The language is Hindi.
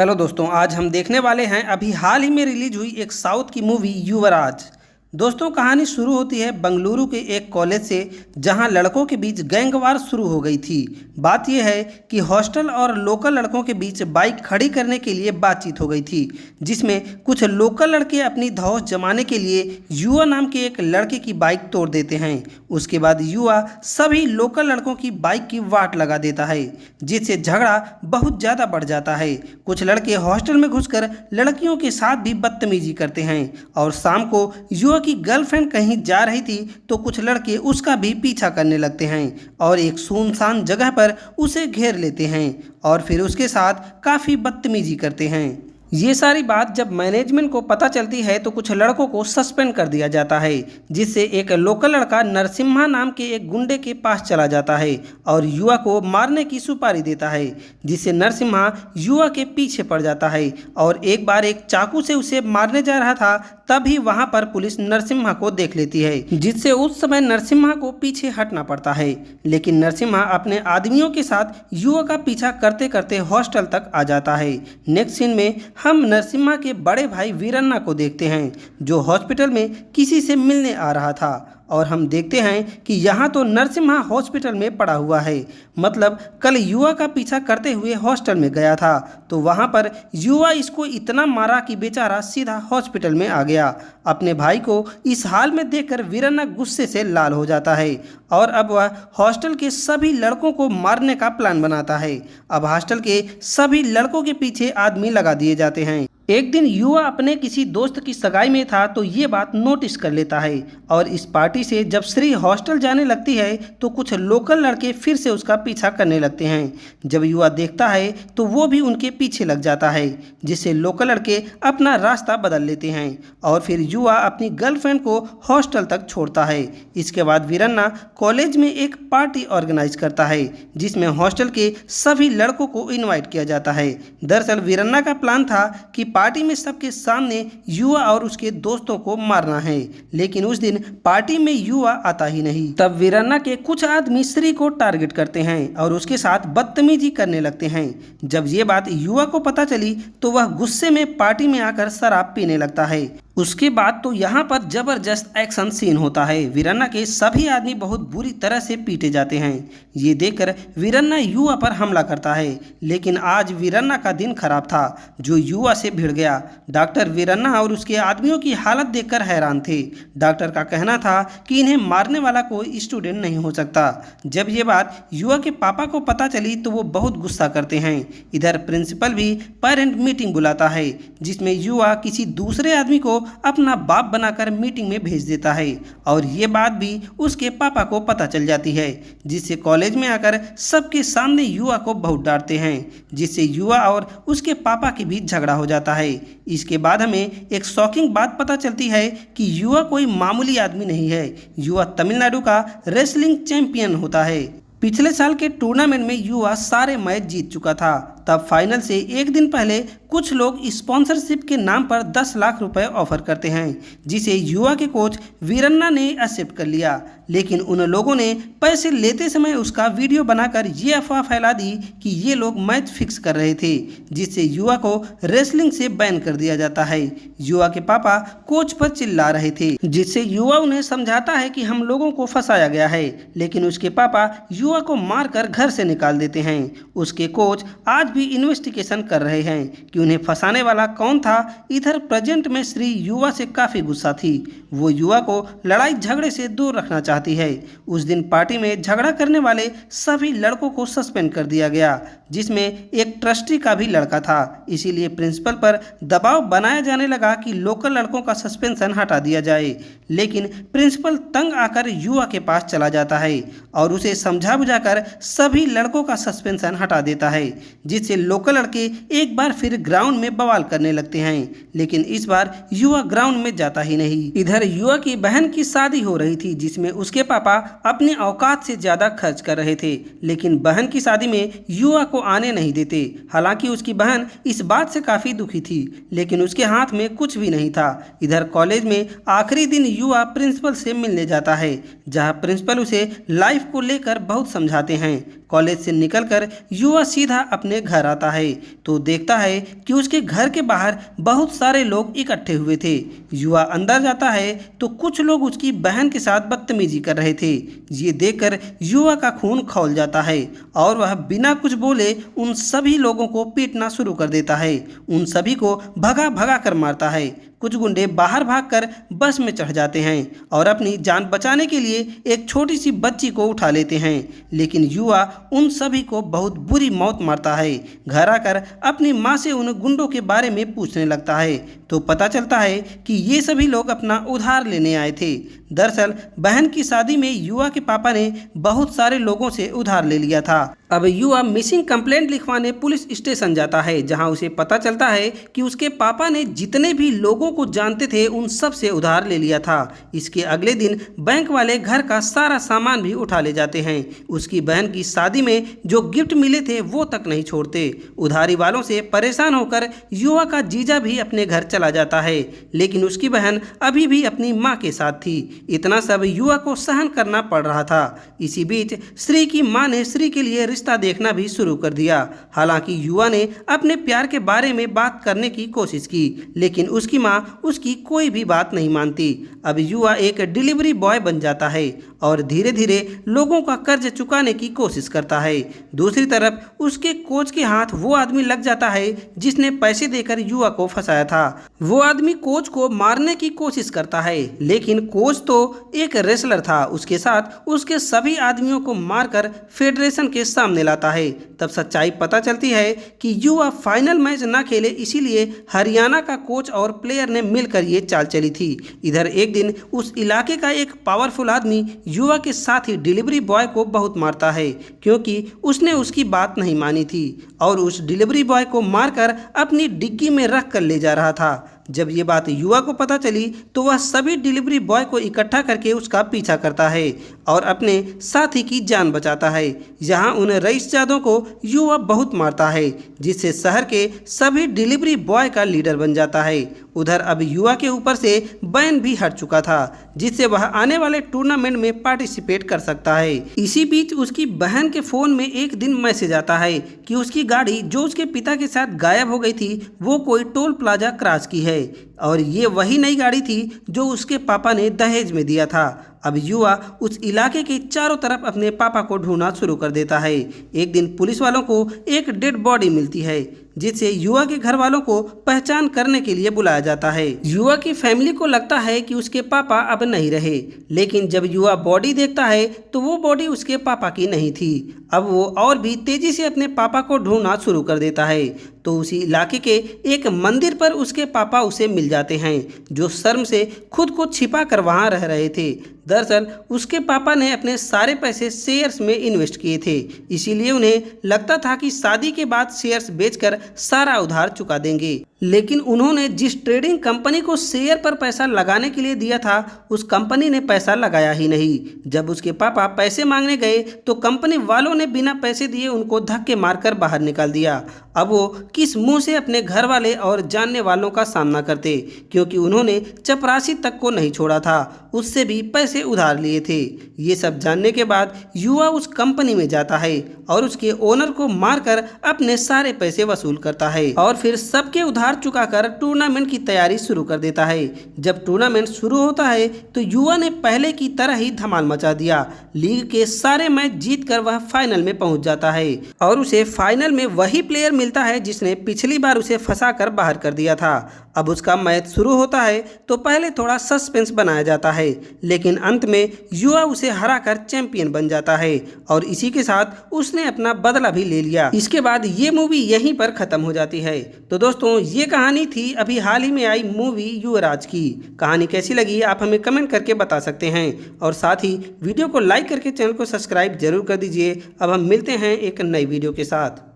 हेलो दोस्तों, आज हम देखने वाले हैं अभी हाल ही में रिलीज हुई एक साउथ की मूवी युवराज। दोस्तों, कहानी शुरू होती है बंगलुरु के एक कॉलेज से, जहां लड़कों के बीच गैंगवार शुरू हो गई थी। बात यह है कि हॉस्टल और लोकल लड़कों के बीच बाइक खड़ी करने के लिए बातचीत हो गई थी, जिसमें कुछ लोकल लड़के अपनी धौंस जमाने के लिए युवा नाम के एक लड़के की बाइक तोड़ देते हैं। उसके बाद युवा सभी लोकल लड़कों की बाइक की वाट लगा देता है, जिससे झगड़ा बहुत ज़्यादा बढ़ जाता है। कुछ लड़के हॉस्टल में घुसकर लड़कियों के साथ भी बदतमीजी करते हैं और शाम को युवा की गर्लफ्रेंड कहीं जा रही थी तो कुछ लड़के उसका भी पीछा करने लगते हैं और एक सुनसान जगह पर उसे घेर लेते हैं और फिर उसके साथ काफ़ी बदतमीजी करते हैं। ये सारी बात जब मैनेजमेंट को पता चलती है तो कुछ लड़कों को सस्पेंड कर दिया जाता है, जिससे एक लोकल लड़का नरसिम्हा नाम के एक गुंडे के पास चला जाता है और युवा को मारने की सुपारी देता है, जिससे नरसिम्हा युवा के पीछे पड़ जाता है और एक बार एक चाकू से उसे मारने जा रहा था। तभी वहां पर पुलिस नरसिम्हा को देख लेती है, जिससे उस समय नरसिम्हा को पीछे हटना पड़ता है। लेकिन नरसिम्हा अपने आदमियों के साथ युवा का पीछा करते करते हॉस्टल तक आ जाता है। नेक्स्ट सीन में हम नरसिम्हा के बड़े भाई वीरन्ना को देखते हैं, जो हॉस्पिटल में किसी से मिलने आ रहा था और हम देखते हैं कि यहाँ तो नरसिम्हा हॉस्पिटल में पड़ा हुआ है। मतलब कल युवा का पीछा करते हुए हॉस्टल में गया था तो वहाँ पर युवा इसको इतना मारा कि बेचारा सीधा हॉस्पिटल में आ गया। अपने भाई को इस हाल में देखकर वीरन्ना गुस्से से लाल हो जाता है और अब वह हॉस्टल के सभी लड़कों को मारने का प्लान बनाता है। अब हॉस्टल के सभी लड़कों के पीछे आदमी लगा दिए जाते हैं। एक दिन युवा अपने किसी दोस्त की सगाई में था तो ये बात नोटिस कर लेता है और इस पार्टी से जब श्री हॉस्टल जाने लगती है तो कुछ लोकल लड़के फिर से उसका पीछा करने लगते हैं। जब युवा देखता है तो वो भी उनके पीछे लग जाता है, जिससे लोकल लड़के अपना रास्ता बदल लेते हैं और फिर युवा अपनी गर्लफ्रेंड को हॉस्टल तक छोड़ता है। इसके बाद वीरन्ना कॉलेज में एक पार्टी ऑर्गेनाइज करता है, जिसमें हॉस्टल के सभी लड़कों को इन्वाइट किया जाता है। दरअसल वीरन्ना का प्लान था कि पार्टी में सबके सामने युवा और उसके दोस्तों को मारना है, लेकिन उस दिन पार्टी में युवा आता ही नहीं। तब वीरन्ना के कुछ आदमी श्री को टारगेट करते हैं और उसके साथ बदतमीजी करने लगते हैं। जब ये बात युवा को पता चली तो वह गुस्से में पार्टी में आकर शराब पीने लगता है। उसके बाद तो यहाँ पर जबरदस्त एक्शन सीन होता है। वीरन्ना के सभी आदमी बहुत बुरी तरह से पीटे जाते हैं। ये देखकर वीरन्ना युवा पर हमला करता है, लेकिन आज वीरन्ना का दिन खराब था, जो युवा से भिड़ गया। डॉक्टर वीरन्ना और उसके आदमियों की हालत देखकर हैरान थे। डॉक्टर का कहना था कि इन्हें मारने वाला कोई स्टूडेंट नहीं हो सकता। जब ये बात युवा के पापा को पता चली तो वो बहुत गुस्सा करते हैं। इधर प्रिंसिपल भी पेरेंट मीटिंग बुलाता है, जिसमें युवा किसी दूसरे आदमी को अपना बाप बनाकर मीटिंग में भेज देता है और ये बात भी उसके पापा को पता चल जाती है, जिससे कॉलेज में आकर सबके सामने युवा को बहुत डांटते हैं, जिससे युवा और उसके पापा के बीच झगड़ा हो जाता है। इसके बाद हमें एक शॉकिंग बात पता चलती है कि युवा कोई मामूली आदमी नहीं है। युवा तमिलनाडु का रेसलिंग चैंपियन होता है। पिछले साल के टूर्नामेंट में युवा सारे मैच जीत चुका था। तब फाइनल से एक दिन पहले कुछ लोग स्पॉन्सरशिप के नाम पर 10 लाख रुपए ऑफर करते हैं, जिसे युवा के कोच वीरन्ना ने एक्सेप्ट कर लिया। लेकिन उन लोगों ने पैसे लेते समय उसका वीडियो बनाकर ये अफवाह फैला दी कि ये लोग मैच फिक्स कर रहे थे, जिससे युवा को रेसलिंग से बैन कर दिया जाता है। युवा के पापा कोच पर चिल्ला रहे थे, जिससे युवा उन्हें समझाता है कि हम लोगों को फंसाया गया है, लेकिन उसके पापा युवा को मारकर घर से निकाल देते हैं। उसके कोच आज भी इन्वेस्टिगेशन कर रहे हैं कि उन्हें फंसाने वाला कौन था। इधर प्रेजेंट में श्री युवा से काफ़ी गुस्सा थी। वो युवा को लड़ाई झगड़े से दूर रखना चाहती है। उस दिन पार्टी में झगड़ा करने वाले सभी लड़कों को सस्पेंड कर दिया गया, जिसमें एक ट्रस्टी का भी लड़का था। इसीलिए प्रिंसिपल पर दबाव बनाया जाने लगा कि लोकल लड़कों का सस्पेंशन हटा दिया जाए। लेकिन प्रिंसिपल तंग आकर युवा के पास चला जाता है और उसे समझा बुझाकर सभी लड़कों का सस्पेंशन हटा देता है, जिससे लोकल लड़के एक बार फिर ग्राउंड में बवाल करने लगते हैं। लेकिन इस बार युवा ग्राउंड में जाता ही नहीं। इधर युवा की बहन की शादी हो रही थी, जिसमें उसके पापा अपनी औकात से ज़्यादा खर्च कर रहे थे, लेकिन बहन की शादी में युवा को आने नहीं देते। हालांकि उसकी बहन इस बात से काफ़ी दुखी थी, लेकिन उसके हाथ में कुछ भी नहीं था। इधर कॉलेज में आखिरी दिन युवा प्रिंसिपल से मिलने जाता है, जहां प्रिंसिपल उसे लाइफ को लेकर बहुत समझाते हैं। कॉलेज से निकलकर युवा सीधा अपने घर घर आता है तो देखता है कि उसके घर के बाहर बहुत सारे लोग इकट्ठे हुए थे। युवा अंदर जाता है तो कुछ लोग उसकी बहन के साथ बदतमीजी कर रहे थे। ये देखकर युवा का खून खौल जाता है और वह बिना कुछ बोले उन सभी लोगों को पीटना शुरू कर देता है। उन सभी को भगा भगा कर मारता है। कुछ गुंडे बाहर भागकर बस में चढ़ जाते हैं और अपनी जान बचाने के लिए एक छोटी सी बच्ची को उठा लेते हैं, लेकिन युवा उन सभी को बहुत बुरी मौत मारता है। घर आकर अपनी माँ से उन गुंडों के बारे में पूछने लगता है तो पता चलता है कि ये सभी लोग अपना उधार लेने आए थे। दरअसल बहन की शादी में युवा के पापा ने बहुत सारे लोगों से उधार ले लिया था। अब युवा मिसिंग कंप्लेंट लिखवाने पुलिस स्टेशन जाता है, जहां उसे पता चलता है कि उसके पापा ने जितने भी लोगों को जानते थे उन सब से उधार ले लिया था। इसके अगले दिन बैंक वाले घर का सारा सामान भी उठा ले जाते हैं। उसकी बहन की शादी में जो गिफ्ट मिले थे वो तक नहीं छोड़ते। उधारी वालों से परेशान होकर युवा का जीजा भी अपने घर चला जाता है, लेकिन उसकी बहन अभी भी अपनी माँ के साथ थी। इतना सब युवा को सहन करना पड़ रहा था। इसी बीच श्री की माँ ने श्री के लिए रिश्ता देखना भी शुरू कर दिया। हालांकि युवा ने अपने प्यार के बारे में बात करने की कोशिश की, लेकिन उसकी माँ उसकी कोई भी बात नहीं मानती। अब युवा एक डिलीवरी बॉय बन जाता है और धीरे धीरे लोगों का कर्ज चुकाने की कोशिश करता है। दूसरी तरफ उसके कोच के हाथ वो आदमी लग जाता है जिसने पैसे देकर युवा को फंसाया था। वो आदमी कोच को मारने की कोशिश करता है, लेकिन कोच तो एक रेसलर था। उसके साथ उसके सभी आदमियों को मारकर फेडरेशन के सामने लाता है। तब सच्चाई पता चलती है कि युवा फाइनल मैच ना खेले, इसीलिए हरियाणा का कोच और प्लेयर ने मिलकर ये चाल चली थी। इधर एक दिन उस इलाके का एक पावरफुल आदमी युवा के साथ ही डिलीवरी बॉय को बहुत मारता है, क्योंकि उसने उसकी बात नहीं मानी थी और उस डिलीवरी बॉय को मारकर अपनी डिग्गी में रख कर ले जा रहा था। जब ये बात युवा को पता चली तो वह सभी डिलीवरी बॉय को इकट्ठा करके उसका पीछा करता है और अपने साथी की जान बचाता है। यहाँ उन रईस यादव को युवा बहुत मारता है, जिससे शहर के सभी डिलीवरी बॉय का लीडर बन जाता है। उधर अब युवा के ऊपर से बैन भी हट चुका था, जिससे वह आने वाले टूर्नामेंट में पार्टिसिपेट कर सकता है। इसी बीच उसकी बहन के फोन में एक दिन मैसेज आता है कि उसकी गाड़ी जो उसके पिता के साथ गायब हो गई थी वो कोई टोल प्लाजा क्रॉस की है और ये वही नई गाड़ी थी जो उसके पापा ने दहेज में दिया था। अब युवा उस इलाके के चारों तरफ अपने पापा को ढूंढना शुरू कर देता है। एक दिन पुलिस वालों को एक डेड बॉडी मिलती है, जिससे युवा के घर वालों को पहचान करने के लिए बुलाया जाता है। युवा की फैमिली को लगता है कि उसके पापा अब नहीं रहे, लेकिन जब युवा बॉडी देखता है तो वो बॉडी उसके पापा की नहीं थी। अब वो और भी तेजी से अपने पापा को ढूंढना शुरू कर देता है तो उसी इलाके के एक मंदिर पर उसके पापा उसे मिल जाते हैं, जो शर्म से खुद को छिपा कर वहां रह रहे थे। दरअसल उसके पापा ने अपने सारे पैसे शेयर्स में इन्वेस्ट किए थे, इसीलिए उन्हें लगता था कि शादी के बाद शेयर्स बेचकर सारा उधार चुका देंगे। लेकिन उन्होंने जिस ट्रेडिंग कंपनी को शेयर पर पैसा लगाने के लिए दिया था उस कंपनी ने पैसा लगाया ही नहीं। जब उसके पापा पैसे मांगने गए तो कंपनी वालों ने बिना पैसे दिए उनको धक्के मारकर बाहर निकाल दिया। अब वो किस मुंह से अपने घर वाले और जानने वालों का सामना करते, क्योंकि उन्होंने चपरासी तक को नहीं छोड़ा था, उससे भी पैसे उधार लिए थे। ये सब जानने के बाद युवा उस कंपनी में जाता है और उसके ओनर को मारकर अपने सारे पैसे वसूल करता है और फिर सबके उधार चुकाकर टूर्नामेंट की तैयारी शुरू कर देता है। जब टूर्नामेंट शुरू होता है तो युवा ने पहले की तरह ही धमाल मचा दिया। लीग के सारे मैच जीतकर वह फाइनल में पहुंच जाता है और उसे फाइनल में वही प्लेयर मिलता है जिसने पिछली बार उसे फंसाकर बाहर कर दिया था। अब उसका मैच शुरू होता है तो पहले थोड़ा सस्पेंस बनाया जाता है, लेकिन अंत में युवा उसे हराकर चैंपियन बन जाता है और इसी के साथ उसने अपना बदला भी ले लिया। इसके बाद ये मूवी यहीं पर खत्म हो जाती है। तो दोस्तों ये कहानी थी अभी हाल ही में आई मूवी युवराज की। कहानी कैसी लगी आप हमें कमेंट करके बता सकते हैं और साथ ही वीडियो को लाइक करके चैनल को सब्सक्राइब जरूर कर दीजिए। अब हम मिलते हैं एक नई वीडियो के साथ।